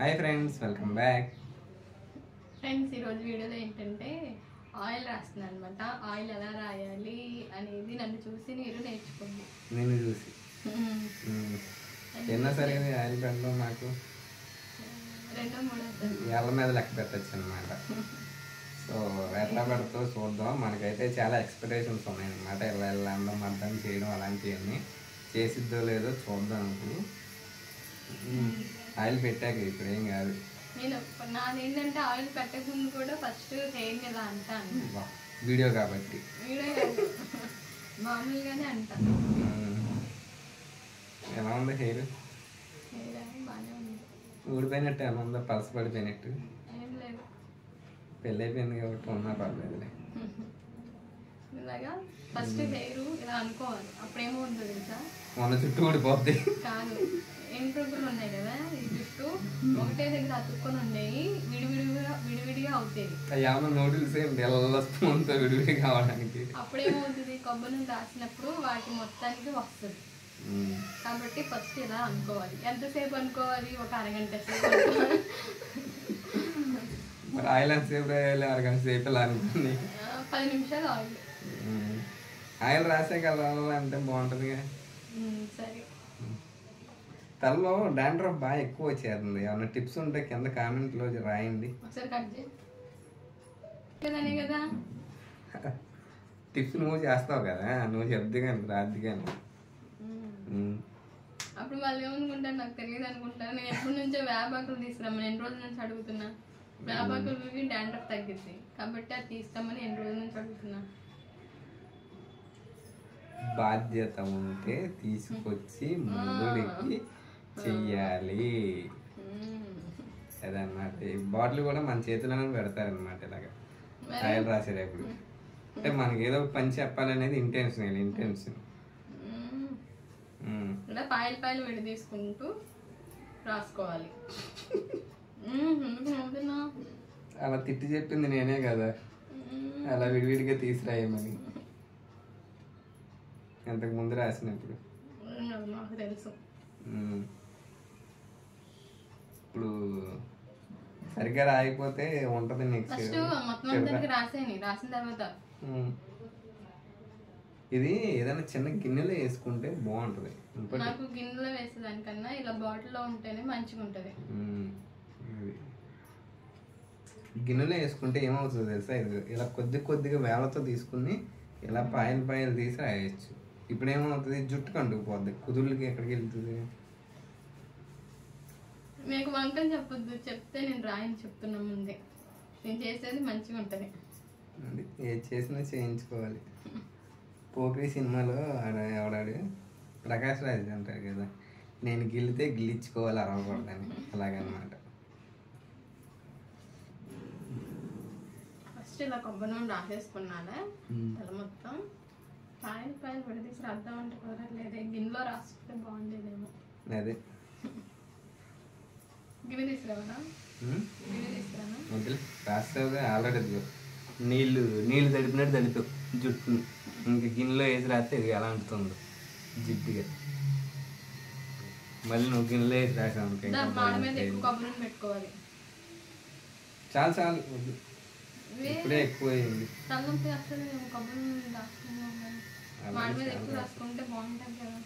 Hi friends, welcome back. Friends, ఈరోజు వీడియోలో ఏంటంటే ఆయిల్ రాస్తున్నాను అనమాట. ఆయిల్ ఎలా రాయాలి అనేది నన్ను చూసి మీరు నేర్చుకోండి. నిన్ను చూసి ఎన్నో సరే ఆయిల్ పెట్టడం నాకు 2-3 ఏళ్ళ మీద లెక్క పెట్టచ్చు అనమాట. సో ఎట్లా పెడతావు చూద్దాం. మనకైతే చాలా ఎక్స్పెక్టేషన్స్ ఉన్నాయి అనమాట. ఇలా వెళ్ళడం మద్దం చేయడం అలాంటివన్నీ చేసిద్దో లేదో చూద్దాం. ఇప్పుడు ఆయిల్ పెట్టాక ఇప్పుడు ఏం కాదు. నాదేంటంటే ఆయిల్ పెట్టకముందు కూడా ఫస్ట్ హెయిర్ ఇలా అంటాను. వీడియో కాబట్టి మామూలుగానే అంటాను. ఎలా ఉంది హెయిర్? బాగానే ఉంది. ఊడిపోయినట్టు ఎలా ఉందో, పలస పడిపోయినట్టు. ఏం లేదు, పెళ్ళి అయిపోయింది కాబట్టి ఉన్నా పర్లేదులే. ఇలాగా ఫస్ట్ హెయిర్ ఇలా అనుకోవాలి. అప్పుడేమో ఉంటుంది తెలుసా, మొన్న చుట్టూ ఊడిపోద్ది. కాదు, ఎంట్రుకులు ఉన్నాయి కదా, ఈ చుట్టూ ఒకటే దగ్గర అతుక్కొని ఉండేవి విడివిడిగా అవుతాయి. ఏమన్నా నూడిల్స్ ఏంటి ఎలా స్పూన్తో విడివిడి కావడానికి? అప్పుడేమవుతుంది, కొబ్బరి నూనె రాసినప్పుడు వాటి మొత్తానికి వస్తుంది. కాబట్టి ఫస్ట్ ఇలా అనుకోవాలి. ఎంతసేపు అనుకోవాలి? ఒక అరగంట సేపు అనుకోవాలి. మరి ఆయిల్ ఎంతసేపు రాయాలి? అరగంట సేపు ఇలా అనుకుని 10 నిమిషాలు ఆయిల్. ఆయిల్ రాసే కదా అంటే బాగుంటుంది. సరే. తలలో డాండ్రఫ్ బాగా ఎక్కువ వచ్చేస్తుంది. ఏమన్నా టిప్స్ ఉంటే కింద కామెంట్లో రాయండి. ఒకసారి కట్ చేయదనే కదా. టిప్స్ నువ్వు చేస్తావు కదా, నువ్వు చెప్తే కానీ రాద్ది కానీ. అప్పుడు వాళ్ళు ఏమనుకుంటారు నాకు తెలియదు అనుకుంటారు. నేను ఎప్పటి నుంచో వేపాకులు తీసుకురామని ఎన్ని రోజుల నుంచి అడుగుతున్నా. వేపాకులకి డాండ్రఫ్ తగ్గిద్ది కాబట్టి అది తీస్తామని ఎన్ని రోజుల నుంచి అడుగుతున్నా. బాధ్యత ఉంటే తీసుకొచ్చి ముందుడికి చెయ్యాలి అదన్నమాట. ఈ బాటిల్ కూడా మన చేతిలోనే పెడతారనమాట. ఇలాగా ఆయిల్ రాసేటప్పుడు అంటే మనకి ఏదో పని చెప్పాలనేది ఇంటెన్షన్. ఇలా పాయలు విడి తీసుకుంటూ రాసుకోవాలి. అలా తిట్టి చెప్పింది నేనే కదా, అలా విడివిడిగా తీసురాయమని. అంతకు ముందు రాసినప్పుడు నాకు తెలుసు. ఇప్పుడు సరిగ్గా రాయకపోతే ఉంటది నెక్స్ట్. మొత్తం అందరికి రాసిన తర్వాత ఇది ఏదైనా చిన్న గిన్నెలో వేసుకుంటే బాగుంటది. నాకు గిన్నెలో వేసేదానికన్నా ఇలా బాటిల్లో ఉంటేనే మంచిగా ఉంటది. గిన్నెలో వేసుకుంటే ఏమవుతుంది తెలుసా, ఇది ఇలా కొద్దిగా వేలతో తీసుకుని ఇలా పాయలు తీసి రాయొచ్చు. ఇప్పుడు ఏమవుతుంది, జుట్టు కంటుకుపోద్ది, కుదుళ్ళకి ఎక్కడికి వెళ్తుంది. మీకు వంకలు చెప్పొద్దు, చెప్తే నేను రాయని చెప్తున్నా ముందే. నేను చేసేది మంచిగా ఉంటది. ఏది చేసినా చేయించుకోవాలి. పోక్రీ సినిమాలో ఎవడాడు, ప్రకాష్ రాజ్ అంటారు కదా, నేను గిల్లితే గిల్లించుకోవాలి అరవకూడదని. అలాగనమాట. ఫస్ట్ ఇలా కొబ్బరి నూనె రాసేసుకున్నాను తల మొత్తం. పాయలు విడదీసి రాద్దాం అంటే కుదరలేదే. గిన్నెలో రాసుకుంటే బాగుండేదేమో. అదే గిన్నె తీసుకురావా? వద్దులే, రాస్తావుగా ఆల్రెడీ. నీళ్ళు తడిపినట్టు తడిపావు జుట్టుని. ఇంకా గిన్నెలో వేసి రాస్తే ఇది ఎలా ఉంటుందో జిడ్డుగా. మళ్ళీ నువ్వు గిన్నెలో వేసి రాసావు పెట్టుకోవాలి. చాలు వద్దు, ఇప్పుడే ఎక్కువ అయింది. తలనొప్పి అసలు కొబ్బరి మాడి మీద ఎక్కువ రాసుకుంటే బాగుంటుంది కదా.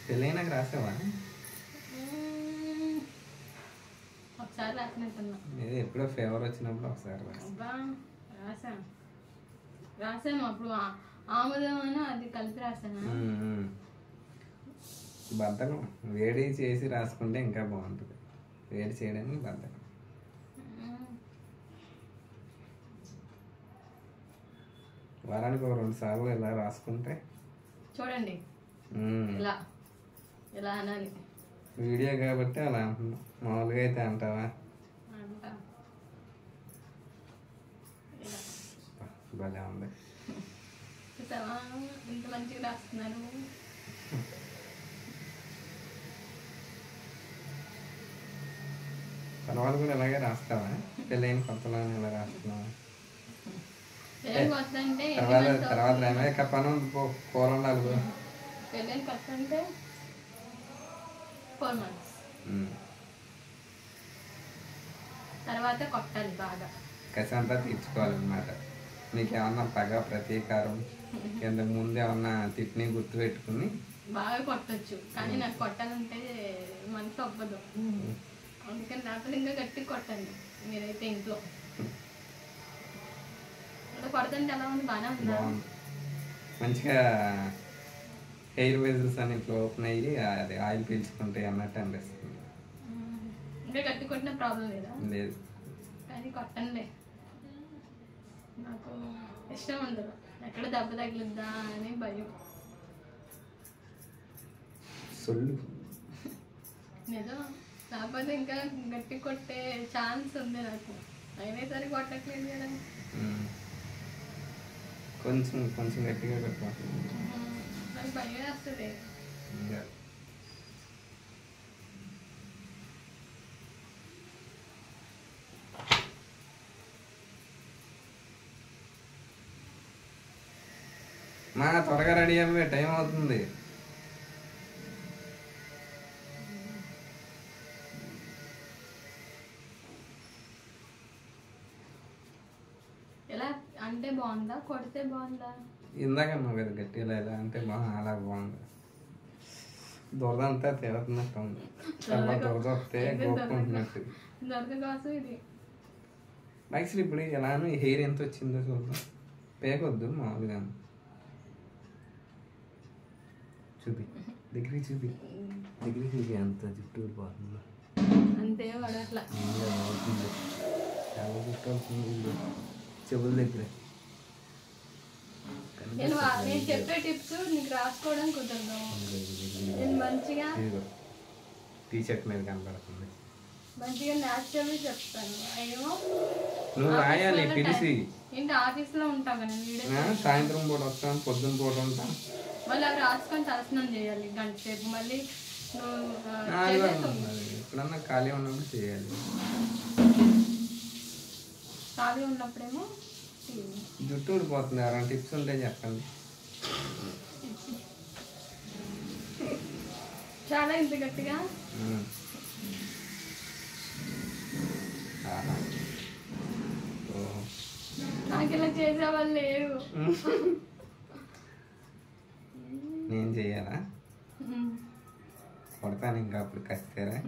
పెళ్ళైనాక రాసావా? ఒకసారి రాసినట్టున్నా. ఎప్పుడో ఫేవర్ వచ్చినప్పుడు ఒకసారి రాసాను. అప్పుడు ఆముదం అని అది కలిపి రాసాను. బద్దకం వేడి చేసి రాసుకుంటే ఇంకా బాగుంటుంది. వేడి చేయడానికి బద్దకం. వారానికి 2 సార్లు ఇలా రాసుకుంటే చూడండి. ఇలా అనాలి. వీడియో కాబట్టి అలా అంటున్నా, మామూలుగా అయితే అంటావా? భలే ఉంది. చూసావా ఇంత మంచిగా రాస్తున్నారు. తర్వాత కూడా ఇలాగే రాస్తావా? పెళ్ళైన కొత్తలో ఇలా రాస్తున్నావా? తర్వాత రామే పని ఉంది, కూర ఉండాలి. పెళ్ళైన కొత్త అంటే 4 months. తర్వాత కొట్టాలి బాగా. కసి అంతా తీర్చుకోవాలన్నమాట. మీకు ఏమన్నా పగ ప్రతీకారం ఇంతకు ముందు ఏమన్నా తిట్టిని గుర్తు పెట్టుకుని బాగా కొట్టచ్చు, కానీ నాకు కొట్టాలంటే మనసు అవ్వదు. అందుకని రాత్రి ఇంకా గట్టి కొట్టండి మీరైతే ఇంట్లో. అలా కొడుతుంటే ఎలా ఉంది? బాగానే ఉందా? మంచిగా హెయిర్ వెజల్స్ అని ఇట్లా ఓపెన్ అయ్యి అది ఆయిల్ పీల్చుకుంటే అన్నట్టు అనిపిస్తుంది. ఇంకా గట్టి కొట్టిన ప్రాబ్లం లేదా? లేదు, కానీ కొట్టండి. నాకు ఇష్టం ఉండదు, ఎక్కడ దెబ్బ తగిలిద్దా అని భయం. సొల్లు నిజం, లేకపోతే ఇంకా గట్టి కొట్టే ఛాన్స్ ఉంది నాకు. అయినా సరే కొట్టట్లేదు కదా. కొంచెం కొంచెం గట్టిగా కొట్టాలి. నాకు భయం వేస్తుంది. మా త్వరగా రెడీ అవ్వే, టైం అవుతుంది. ఎలా అంటే బాగుందా, కొడితే బాగుందా? ఇందాక నువ్వు కదా గట్టిగా లేదా అంటే అలా బాగుంది. దొరదంతా తిరుగుతున్నట్టు ఉంది. చాలా దొరద వస్తే గోపుకుంటున్నట్టు. దొరద కోసం ఇది బైక్స్ ఇప్పుడు ఎలానో హెయిర్ ఎంత వచ్చిందో చూద్దాం. పేకొద్దు, మామూలుగా చూపి, దగ్గర చూపి, దగ్గర చూపి. అంత జుట్టు పోతుంది అంతే పడట్లా. చాలా జుట్టు అవుతుంది చెవుల దగ్గర. నేను చెప్పే టిప్స్ నీకు రాసుకోవడం కుదరదు. నేను మంచిగా టీషర్ట్ మీద కనబడుతుంది. మంచిగా న్యాచురల్ చెప్తాను. ఏమో నువ్వు రాయాలి పిలిచి. ఏంటి ఆఫీస్లో ఉంటావు కదా, సాయంత్రం పూట వస్తాం, పొద్దున్న పూట ఉంటాం. మళ్ళీ అవి రాసుకొని తలస్నానం చేయాలి గంట సేపు. మళ్ళీ ఎప్పుడన్నా ఖాళీ ఉన్నప్పుడు చేయాలి. ఖాళీ ఉన్నప్పుడేమో జుట్టు ఊడిపోతుంది. ఎవరైనా టిప్స్ ఉంటే చెప్పండి. చాలా ఇంత గట్టిగా నాకు ఇలా చేసేవాళ్ళు లేరు. నేను చెయ్యాలా? కొడతాను ఇంకా అప్పుడు కస్తారా?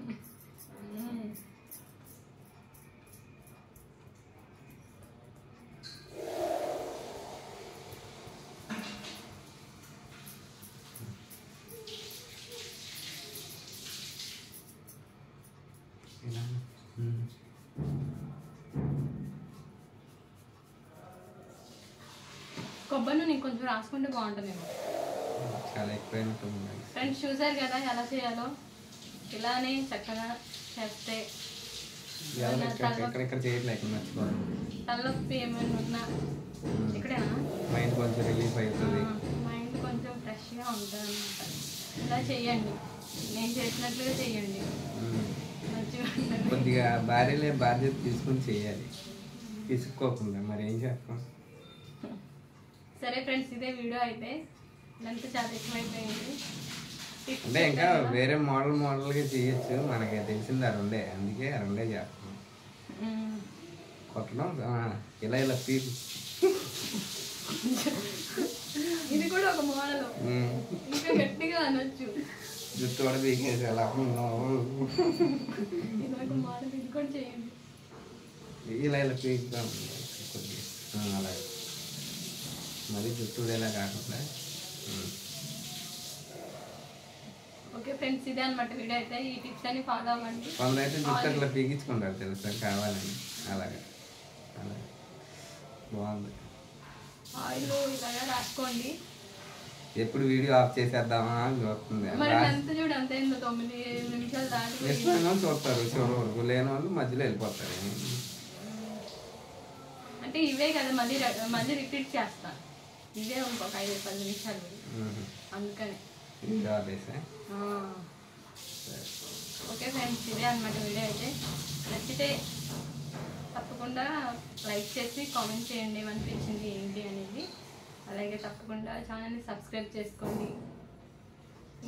కొబ్బరి నూనె కొంచెం రాసుకుంటే బాగుంటుందేమో. చాలా ఎక్కువైనట్టుంది. ఫ్రెండ్స్ చూసారు కదా ఎలా చేయాలో. ఇలానే చక్కగా చేస్తే ఎక్కడెక్కడ చేయట్లేదు, మర్చిపోవాలి. తలనొప్పి ఏమైనా ఉన్నా ఇక్కడేనా మైండ్ కొంచెం రిలీఫ్ అవుతుంది. మైండ్ కొంచెం ఫ్రెష్గా ఉంటుంది అన్నమాట. ఇలా చెయ్యండి, నేను చేసినట్లుగా చెయ్యండి. మంచిగా కొద్దిగా భార్యలే బాధ్యత తీసుకుని చేయాలి, తీసుకోకుండా. మరి ఏం చేస్తాం? సరే ఫ్రెండ్స్, ఇదే వీడియో అయితే ఇదంతా చాలా ఎక్కువైపోయింది. అంటే ఇంకా వేరే మోడల్గా చేయొచ్చు, మనకి తెలిసింది ఆ రెండే. అందుకే ఆ రెండే చేస్తాం. కొట్టడం ఇలా ఇలా పీకు. ఇది కూడా ఒక మోడల్, ఇంకా గట్టిగా అనొచ్చు. జుట్టు కూడా పీకేసి ఎలా ఇది ఒక మోడల్, ఇది కూడా చేయండి. ఇలా ఇలా పీకుతాం కొద్దిగా అలాగే. మరి జుట్టు ఇలా కాకుండా. ఓకే ఫ్రెండ్స్, ఇదే అనమాట వీడియో అయితే. ఈ టిప్స్ అన్ని ఫాలో అవ్వండి. కొందరైతే జుట్టు అట్లా పీకించుకుంటారు తెలుసా, కావాలని. అలాగే అలాగే బాగుంది. ఆయిల్ ఇలాగా రాసుకోండి. ఎప్పుడు వీడియో ఆఫ్ చేసేద్దామా అని చూస్తుంది. మరి ఎంత చూడు, అంతే 9 నిమిషాలు దాటి ఇష్టమైన వాళ్ళు చూస్తారు చివరి వరకు, లేని వాళ్ళు మధ్యలో వెళ్ళిపోతారు. అంటే ఇవే కదా, మళ్ళీ రిపీట్ చేస్తాను. ఇదే ఇంకొక 5-10 నిమిషాలు, అందుకని. ఓకే ఫ్రెండ్స్, ఇదే అనమాట వీడియో అయితే. నచ్చితే తప్పకుండా లైక్ చేసి కామెంట్ చేయండి ఏమనిపించింది ఏంటి అనేది. అలాగే తప్పకుండా ఛానల్ని సబ్స్క్రైబ్ చేసుకోండి.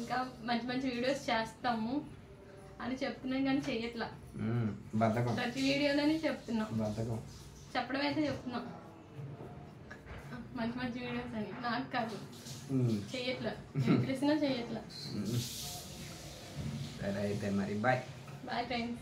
ఇంకా మంచి మంచి వీడియోస్ చేస్తాము అని చెప్తున్నాం కానీ చెయ్యట్లా. బద్ధకం. ప్రతి వీడియోలోనే చెప్తున్నాం, బద్ధకం చెప్పడం అయితే చెప్తున్నాం మంచి మంచి వీడియోస్ అని. నాకు కాదు, చెయ్యట్లా, తెలిసినా చెయ్యట్లా. సరే అయితే మరి బాయ్. Bye friends.